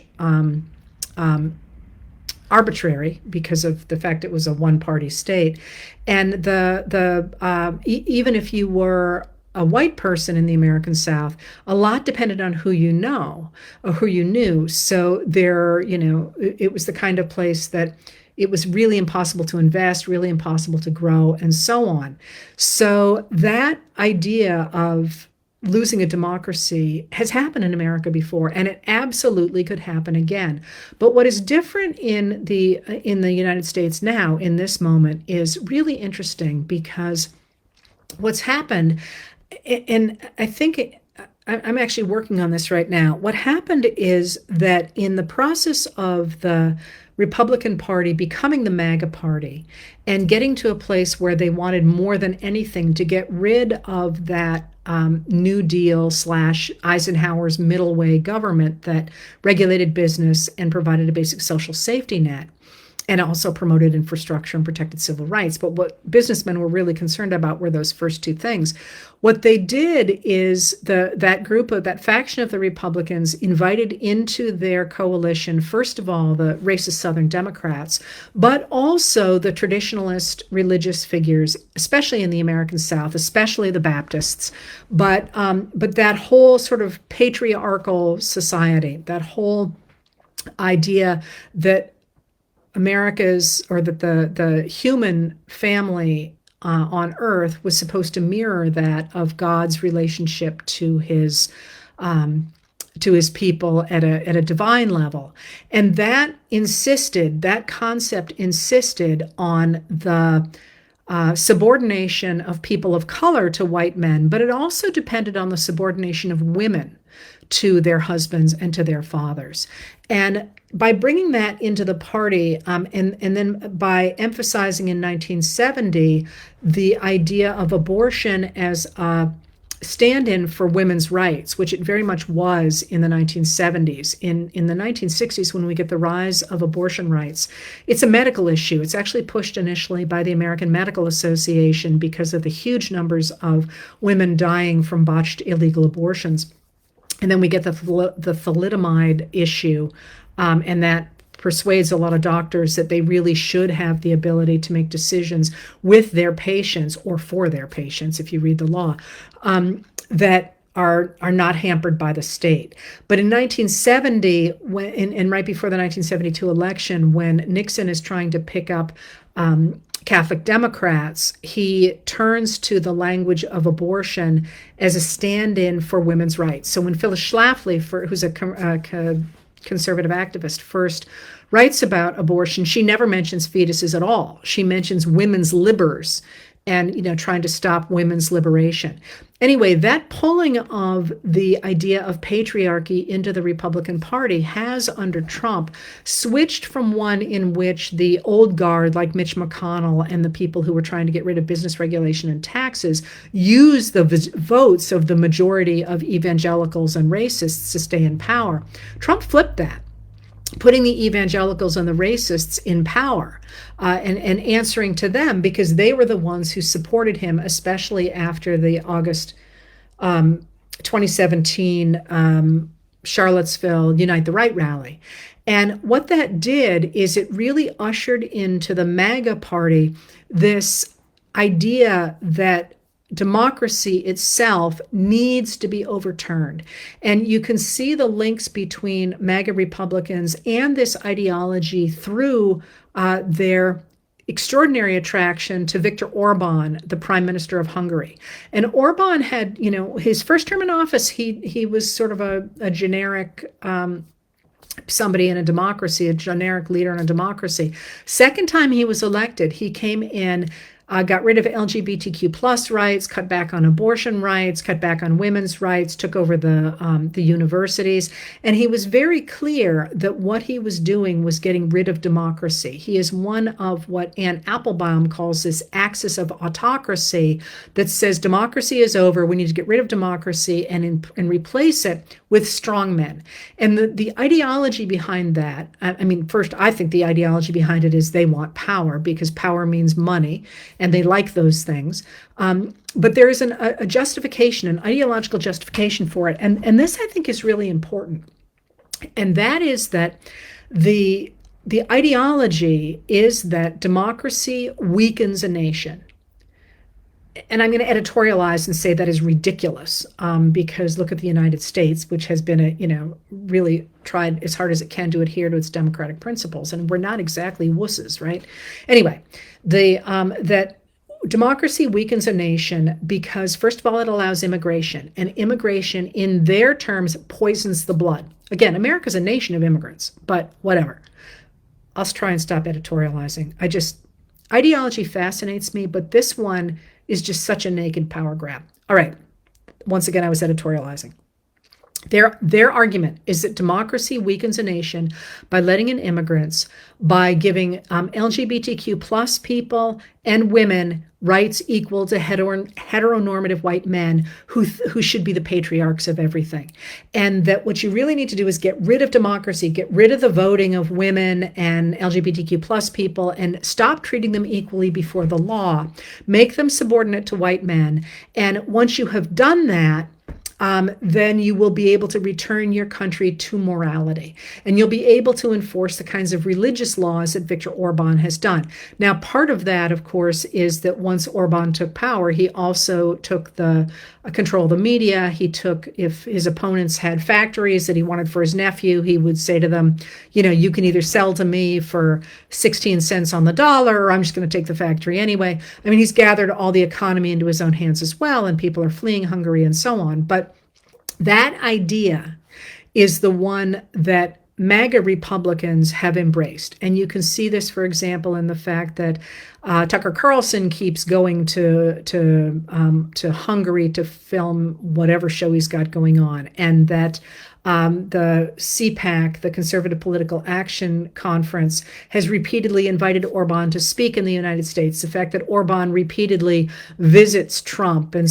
arbitrary because of the fact it was a one-party state. And even if you were a white person in the American South, a lot depended on who you know or who you knew. So it was the kind of place that it was really impossible to invest, really impossible to grow, and so on. So that idea of losing a democracy has happened in America before, and it absolutely could happen again. But what is different in the United States now, in this moment, is really interesting, because what's happened, and I think I'm actually working on this right now. What happened is that in the process of the Republican Party becoming the MAGA party and getting to a place where they wanted more than anything to get rid of that New Deal / Eisenhower's middle way government that regulated business and provided a basic social safety net, and also promoted infrastructure and protected civil rights. But what businessmen were really concerned about were those first two things. What they did is that faction of the Republicans invited into their coalition, first of all, the racist Southern Democrats, but also the traditionalist religious figures, especially in the American South, especially the Baptists, but that whole sort of patriarchal society, that whole idea that the human family on earth was supposed to mirror that of God's relationship to his people at a divine level. And that concept insisted on the subordination of people of color to white men, but it also depended on the subordination of women to their husbands and to their fathers. And by bringing that into the party, and then by emphasizing in 1970 the idea of abortion as a stand-in for women's rights, which it very much was in the 1970s. In the 1960s, when we get the rise of abortion rights, it's a medical issue. It's actually pushed initially by the American Medical Association because of the huge numbers of women dying from botched illegal abortions. And then we get the thalidomide issue, and that persuades a lot of doctors that they really should have the ability to make decisions with their patients, or for their patients, if you read the law, that are not hampered by the state. But in 1970, and right before the 1972 election, when Nixon is trying to pick up Catholic Democrats, he turns to the language of abortion as a stand-in for women's rights. So when Phyllis Schlafly, who's a conservative activist, first writes about abortion, she never mentions fetuses at all. She mentions women's libers and, trying to stop women's liberation. Anyway, that pulling of the idea of patriarchy into the Republican Party has, under Trump, switched from one in which the old guard, like Mitch McConnell and the people who were trying to get rid of business regulation and taxes, use the votes of the majority of evangelicals and racists to stay in power. Trump flipped that, putting the evangelicals and the racists in power, and answering to them, because they were the ones who supported him, especially after the August 2017 Charlottesville Unite the Right rally. And what that did is it really ushered into the MAGA party this idea that democracy itself needs to be overturned. And you can see the links between MAGA Republicans and this ideology through their extraordinary attraction to Viktor Orban, the Prime Minister of Hungary. And Orban had, his first term in office, he was sort of a generic somebody in a democracy, a generic leader in a democracy. Second time he was elected, he came in, got rid of LGBTQ plus rights, cut back on abortion rights, cut back on women's rights, took over the universities. And he was very clear that what he was doing was getting rid of democracy. He is one of what Anne Applebaum calls this axis of autocracy that says democracy is over. We need to get rid of democracy and replace it with strong men. And the ideology behind that, first, I think the ideology behind it is they want power because power means money. And they like those things. But there is a justification, an ideological justification for it. And this, I think, is really important. And that is that the ideology is that democracy weakens a nation. And I'm going to editorialize and say that is ridiculous because look at the United States, which has been, really tried as hard as it can to adhere to its democratic principles. And we're not exactly wusses, right? Anyway, that democracy weakens a nation because, first of all, it allows immigration. And immigration, in their terms, poisons the blood. Again, America's a nation of immigrants, but whatever. I'll try and stop editorializing. Ideology fascinates me, but this one is just such a naked power grab. All right. Once again, I was editorializing. Their argument is that democracy weakens a nation by letting in immigrants, by giving LGBTQ plus people and women rights equal to heteronormative white men who should be the patriarchs of everything. And that what you really need to do is get rid of democracy, get rid of the voting of women and LGBTQ plus people, and stop treating them equally before the law, make them subordinate to white men. And once you have done that, then you will be able to return your country to morality. And you'll be able to enforce the kinds of religious laws that Viktor Orban has done. Now, part of that, of course, is that once Orban took power, he also took the control of the media. He took, if his opponents had factories that he wanted for his nephew, he would say to them, you can either sell to me for 16 cents on the dollar, or I'm just going to take the factory anyway. He's gathered all the economy into his own hands as well, and people are fleeing Hungary and so on. But that idea is the one that MAGA Republicans have embraced. And you can see this, for example, in the fact that Tucker Carlson keeps going to Hungary to film whatever show he's got going on, and that the CPAC, the Conservative Political Action Conference, has repeatedly invited Orban to speak in the United States. The fact that Orban repeatedly visits Trump and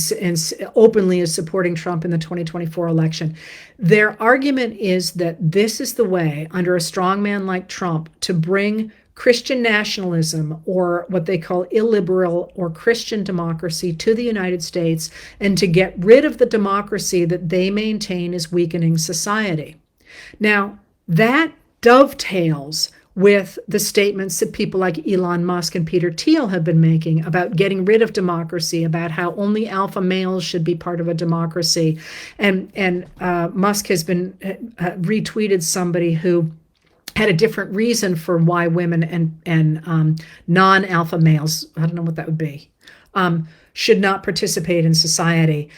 openly is supporting Trump in the 2024 election. Their argument is that this is the way, under a strongman like Trump, to bring Christian nationalism, or what they call illiberal or Christian democracy, to the United States, and to get rid of the democracy that they maintain is weakening society. Now, that dovetails with the statements that people like Elon Musk and Peter Thiel have been making about getting rid of democracy, about how only alpha males should be part of a democracy. And Musk has been retweeted somebody who had a different reason for why women and non-alpha males, I don't know what that would be, should not participate in society.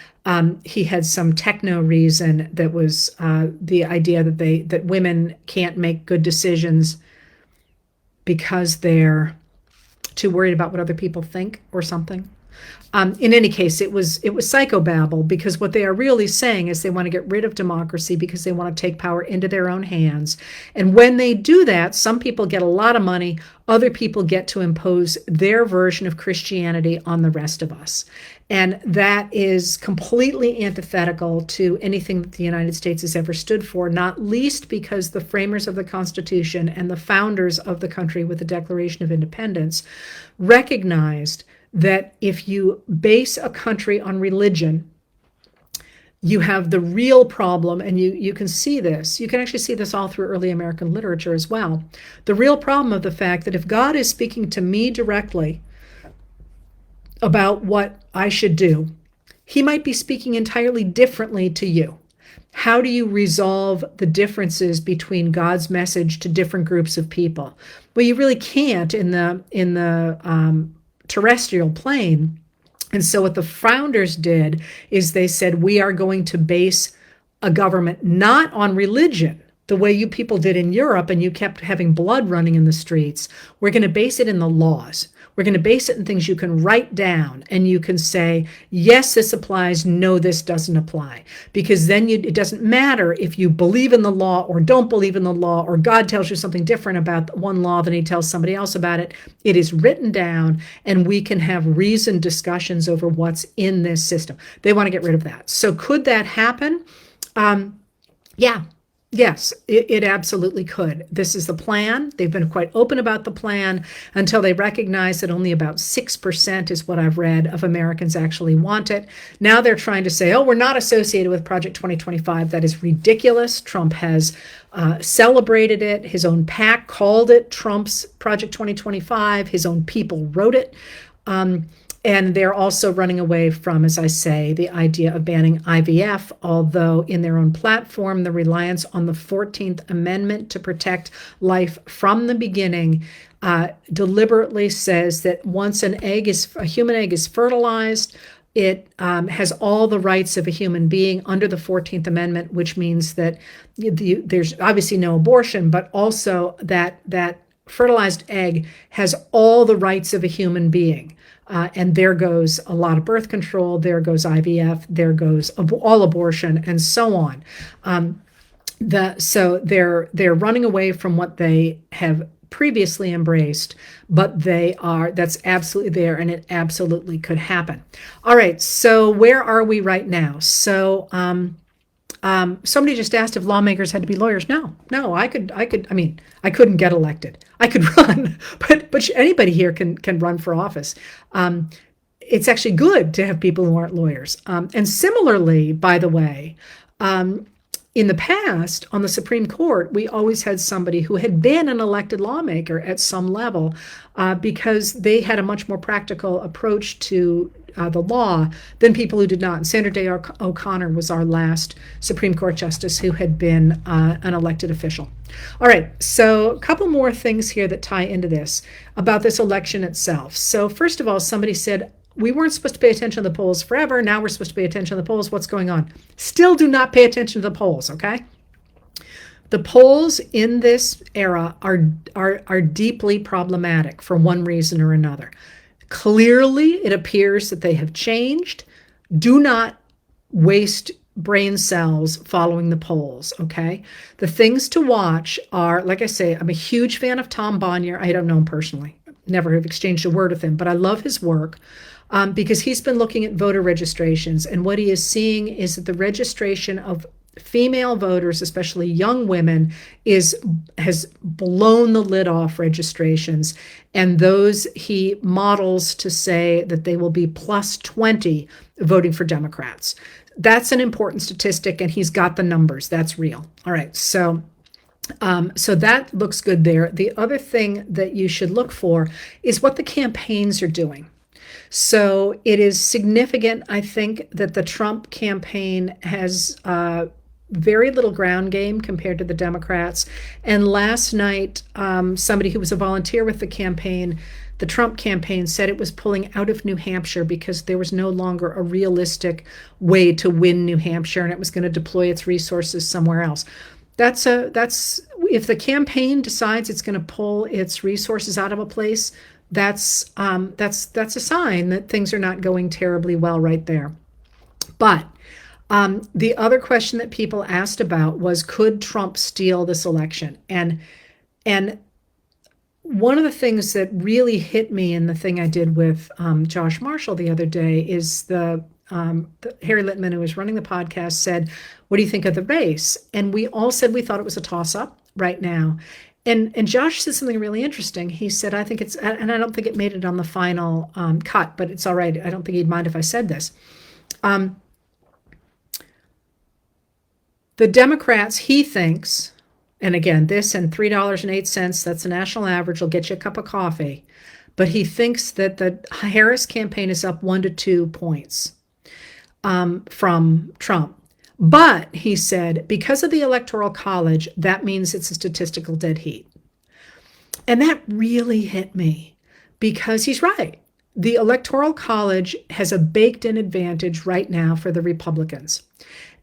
He had some techno reason that was the idea that women can't make good decisions because they're too worried about what other people think or something. In any case, it was psychobabble, because what they are really saying is they want to get rid of democracy because they want to take power into their own hands. And when they do that, some people get a lot of money, other people get to impose their version of Christianity on the rest of us. And that is completely antithetical to anything that the United States has ever stood for, not least because the framers of the Constitution and the founders of the country with the Declaration of Independence recognized that if you base a country on religion, you have the real problem, and you can see this. You can actually see this all through early American literature as well. The real problem of the fact that if God is speaking to me directly, about what I should do, he might be speaking entirely differently to you. How do you resolve the differences between God's message to different groups of people? Well, you really can't in the terrestrial plane. And so what the founders did is they said, we are going to base a government not on religion, the way you people did in Europe, and you kept having blood running in the streets. We're going to base it in the laws. We're going to base it in things you can write down, and you can say, yes, this applies. No, this doesn't apply. Because then it doesn't matter if you believe in the law or don't believe in the law, or God tells you something different about one law than he tells somebody else about it. It is written down, and we can have reasoned discussions over what's in this system. They want to get rid of that. So could that happen? Yeah. Yes, it absolutely could. This is the plan. They've been quite open about the plan until they recognize that only about 6% is what I've read of Americans actually want it. Now they're trying to say, oh, we're not associated with Project 2025. That is ridiculous. Trump has celebrated it. His own PAC called it Trump's Project 2025. His own people wrote it. And they're also running away from, as I say, the idea of banning IVF, although in their own platform, the reliance on the 14th Amendment to protect life from the beginning deliberately says that once a human egg is fertilized, it has all the rights of a human being under the 14th Amendment, which means that there's obviously no abortion, but also that fertilized egg has all the rights of a human being. And there goes a lot of birth control, there goes IVF, there goes all abortion, and so on. So they're running away from what they have previously embraced, but that's absolutely there, and it absolutely could happen. All right, so where are we right now? So somebody just asked if lawmakers had to be lawyers. No, I mean, I couldn't get elected. I could run, but anybody here can run for office. It's actually good to have people who aren't lawyers. And similarly, by the way, in the past, on the Supreme Court, we always had somebody who had been an elected lawmaker at some level because they had a much more practical approach to the law than people who did not. And Sandra Day O'Connor was our last Supreme Court justice who had been an elected official. All right, so a couple more things here that tie into this about this election itself. So first of all, somebody said, we weren't supposed to pay attention to the polls forever. Now we're supposed to pay attention to the polls. What's going on? Still do not pay attention to the polls, okay? The polls in this era are deeply problematic for one reason or another. Clearly, it appears that they have changed. Do not waste brain cells following the polls, okay? The things to watch are, like I say, I'm a huge fan of Tom Bonnier. I don't know him personally. Never have exchanged a word with him, but I love his work because he's been looking at voter registrations. And what he is seeing is that the registration of female voters, especially young women, has blown the lid off registrations. And those he models to say that they will be plus 20 voting for Democrats. That's an important statistic, and he's got the numbers. That's real. All right, so that looks good there. The other thing that you should look for is what the campaigns are doing. So it is significant, I think, that the Trump campaign has very little ground game compared to the Democrats. And last night, somebody who was a volunteer with the campaign, the Trump campaign, said it was pulling out of New Hampshire because there was no longer a realistic way to win New Hampshire, and it was going to deploy its resources somewhere else. That's if the campaign decides it's going to pull its resources out of a place, that's a sign that things are not going terribly well right there. But the other question that people asked about was, could Trump steal this election? And one of the things that really hit me in the thing I did with Josh Marshall the other day is the Harry Littman, who was running the podcast, said, what do you think of the race? And we all said we thought it was a toss-up right now. And Josh said something really interesting. He said, I think it's, and I don't think it made it on the final cut, but it's all right. I don't think he'd mind if I said this. The Democrats, he thinks, and again, this and $3.08, that's the national average, will get you a cup of coffee. but he thinks that the Harris campaign is up 1 to 2 points from Trump. But he said, because of the Electoral College, that means it's a statistical dead heat. And that really hit me because he's right. The Electoral College has a baked-in advantage right now for the Republicans.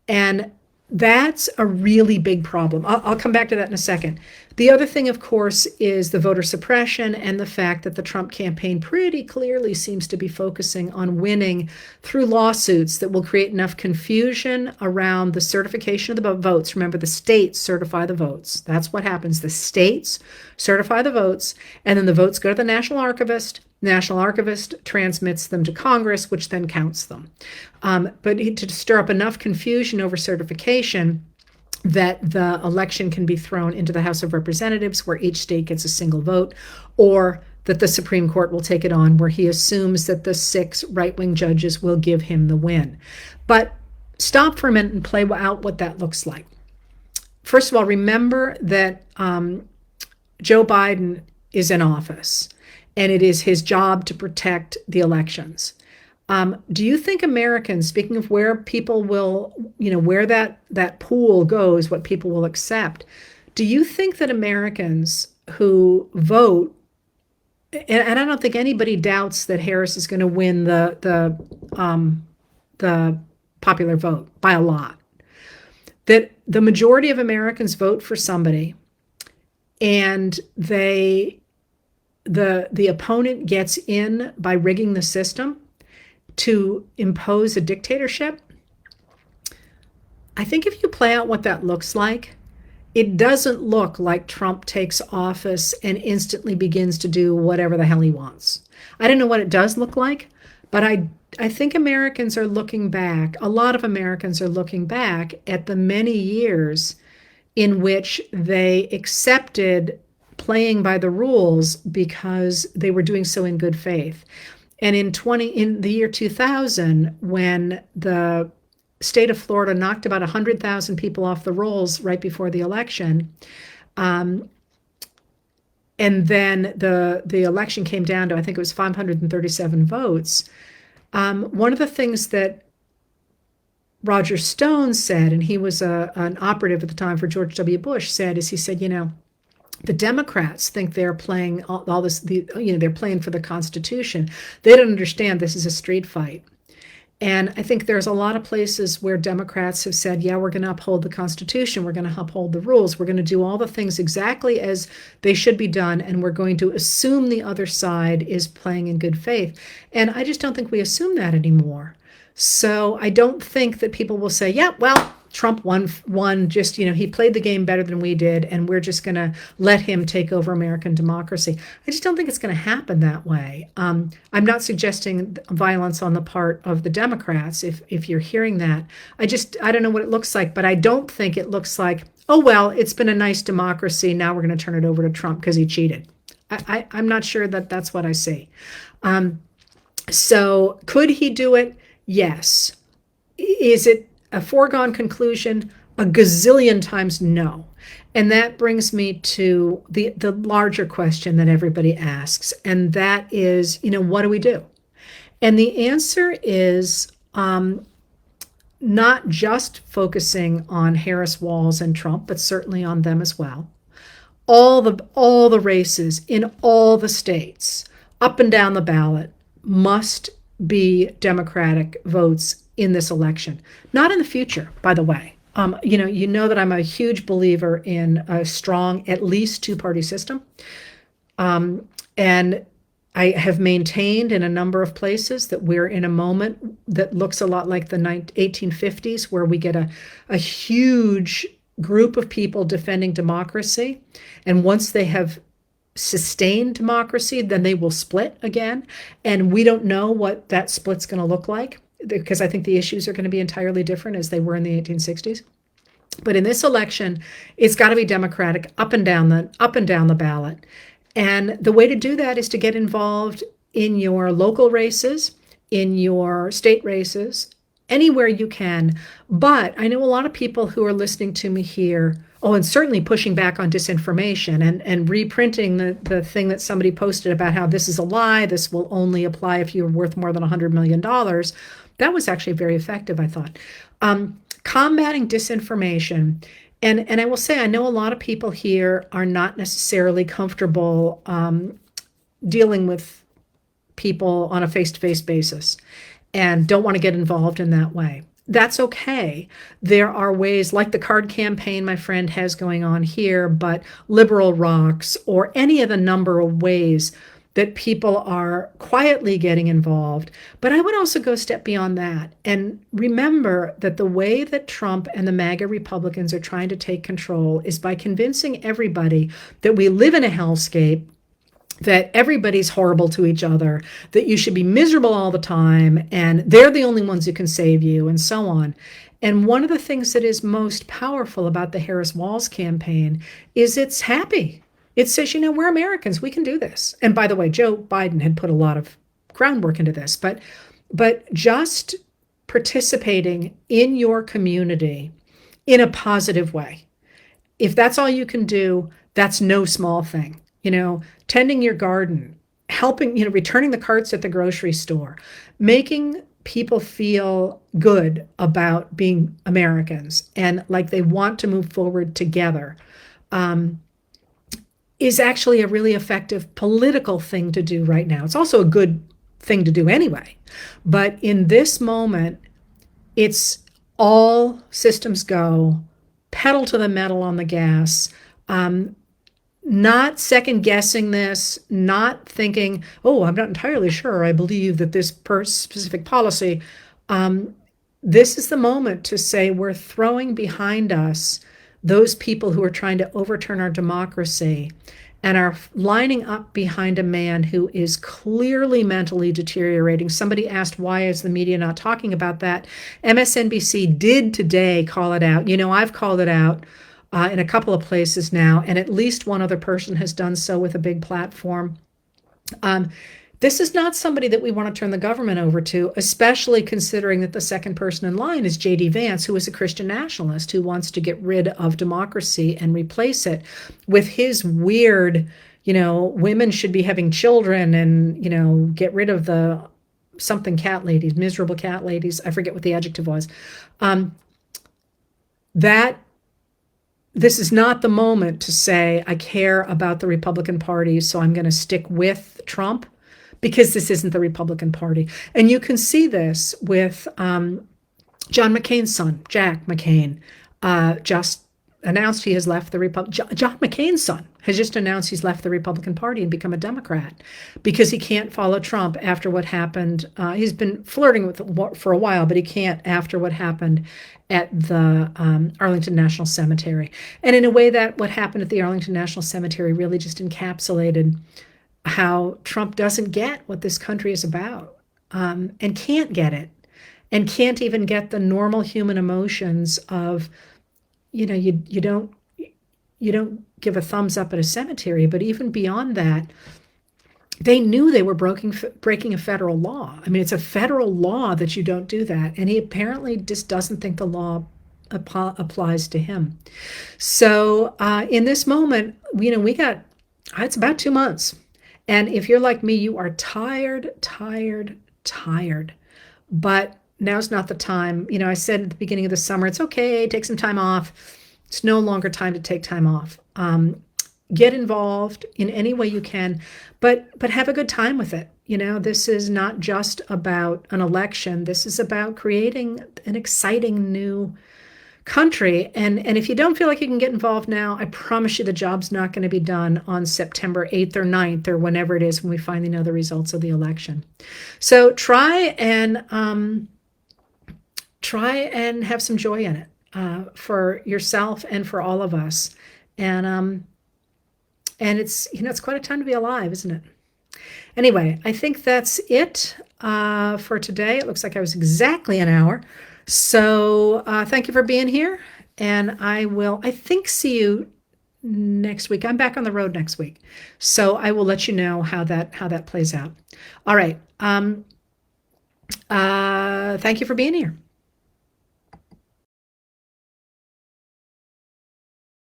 And that's a really big problem. I'll come back to that in a second. The other thing, of course, is the voter suppression and the fact that the Trump campaign pretty clearly seems to be focusing on winning through lawsuits that will create enough confusion around the certification of the votes. Remember, the states certify the votes. That's what happens. The states certify the votes, and then the votes go to the National Archivist. National Archivist transmits them to Congress, which then counts them. But to stir up enough confusion over certification that the election can be thrown into the House of Representatives, where each state gets a single vote, or that the Supreme Court will take it on, where he assumes that the 6 right-wing judges will give him the win. But stop for a minute and play out what that looks like. First of all, remember that Joe Biden is in office, and it is his job to protect the elections. Do you think Americans, speaking of where people will, where that pool goes, what people will accept, do you think that Americans who vote, and I don't think anybody doubts that Harris is going to win the popular vote by a lot, that the majority of Americans vote for somebody and the opponent gets in by rigging the system to impose a dictatorship? I think if you play out what that looks like, it doesn't look like Trump takes office and instantly begins to do whatever the hell he wants. I don't know what it does look like, but I think Americans are looking back, a lot of Americans are looking back at the many years in which they accepted playing by the rules because they were doing so in good faith. And in the year 2000, when the state of Florida knocked about 100,000 people off the rolls right before the election, and then the election came down to, I think it was 537 votes. One of the things that Roger Stone said, and he was an operative at the time for George W. Bush, said, he said, the Democrats think they're playing all this, they're playing for the Constitution. They don't understand this is a street fight. And I think there's a lot of places where Democrats have said, yeah, we're going to uphold the Constitution. We're going to uphold the rules. We're going to do all the things exactly as they should be done. And we're going to assume the other side is playing in good faith. And I just don't think we assume that anymore. So I don't think that people will say, yeah, well, Trump won just, he played the game better than we did, and we're just going to let him take over American democracy. I just don't think it's going to happen that way. I'm not suggesting violence on the part of the Democrats, if you're hearing that. I don't know what it looks like, but I don't think it looks like, oh, well, it's been a nice democracy. Now we're going to turn it over to Trump because he cheated. I'm not sure that that's what I see. So could he do it? Yes. Is it a foregone conclusion? A gazillion times no. And that brings me to the larger question that everybody asks, and that is, what do we do? And the answer is not just focusing on Harris, Walz, and Trump, but certainly on them as well. All the races in all the states, up and down the ballot, must be Democratic votes in this election. Not in the future, by the way. You know that I'm a huge believer in a strong, at least two-party system. And I have maintained in a number of places that we're in a moment that looks a lot like the 1850s, where we get a huge group of people defending democracy. And once they have sustained democracy, then they will split again. And we don't know what that split's going to look like, because I think the issues are going to be entirely different as they were in the 1860s. But in this election, it's got to be Democratic up and down the ballot. And the way to do that is to get involved in your local races, in your state races, anywhere you can. But I know a lot of people who are listening to me here Oh, and certainly pushing back on disinformation and reprinting the thing that somebody posted about how this is a lie, this will only apply if you're worth more than $100 million. That was actually very effective, I thought. Combating disinformation. And I will say, I know a lot of people here are not necessarily comfortable dealing with people on a face-to-face basis and don't want to get involved in that way. That's okay. There are ways like the card campaign my friend has going on here, but Liberal Rocks or any of the number of ways that people are quietly getting involved. But I would also go a step beyond that and remember that the way that Trump and the MAGA Republicans are trying to take control is by convincing everybody that we live in a hellscape, that everybody's horrible to each other, that you should be miserable all the time, and they're the only ones who can save you, and so on. And one of the things that is most powerful about the Harris Walz campaign is it's happy. It says, we're Americans, we can do this. And by the way, Joe Biden had put a lot of groundwork into this, but just participating in your community in a positive way. If that's all you can do, that's no small thing. Tending your garden, helping, returning the carts at the grocery store, making people feel good about being Americans and like they want to move forward together, is actually a really effective political thing to do right now. It's also a good thing to do anyway. But in this moment, it's all systems go, pedal to the metal on the gas, not second guessing this, not thinking, oh, I'm not entirely sure I believe that this specific policy. This is the moment to say we're throwing behind us those people who are trying to overturn our democracy and are lining up behind a man who is clearly mentally deteriorating. Somebody asked, why is the media not talking about that? MSNBC did today call it out. I've called it out in a couple of places now, and at least one other person has done so with a big platform. This is not somebody that we want to turn the government over to, especially considering that the second person in line is J.D. Vance, who is a Christian nationalist who wants to get rid of democracy and replace it with his weird, women should be having children and, get rid of the something cat ladies, miserable cat ladies. I forget what the adjective was. This is not the moment to say, I care about the Republican Party, so I'm going to stick with Trump, because this isn't the Republican Party. And you can see this with John McCain's son, Jack McCain, just announced he has left the John McCain's son has just announced he's left the Republican Party and become a Democrat because he can't follow Trump after what happened. He's been flirting with it for a while, but he can't after what happened at the Arlington National Cemetery. And in a way, that what happened at the Arlington National Cemetery really just encapsulated how Trump doesn't get what this country is about, and can't get it, and can't even get the normal human emotions of, you don't give a thumbs up at a cemetery, but even beyond that, they knew they were breaking a federal law. I mean, it's a federal law that you don't do that, and he apparently just doesn't think the law applies to him. So in this moment, we got, it's about 2 months. And if you're like me, you are tired. But now's not the time. I said at the beginning of the summer, it's okay, take some time off. It's no longer time to take time off. Get involved in any way you can, but have a good time with it. This is not just about an election. This is about creating an exciting new country. And if you don't feel like you can get involved now, I promise you the job's not going to be done on September 8th or 9th or whenever it is when we finally know the results of the election. So try and have some joy in it for yourself and for all of us. And it's, it's quite a time to be alive, isn't it? Anyway, I think that's it for today. It looks like I was exactly an hour. So thank you for being here, and I think, see you next week. I'm back on the road next week, so I will let you know how that plays out. All right. Thank you for being here.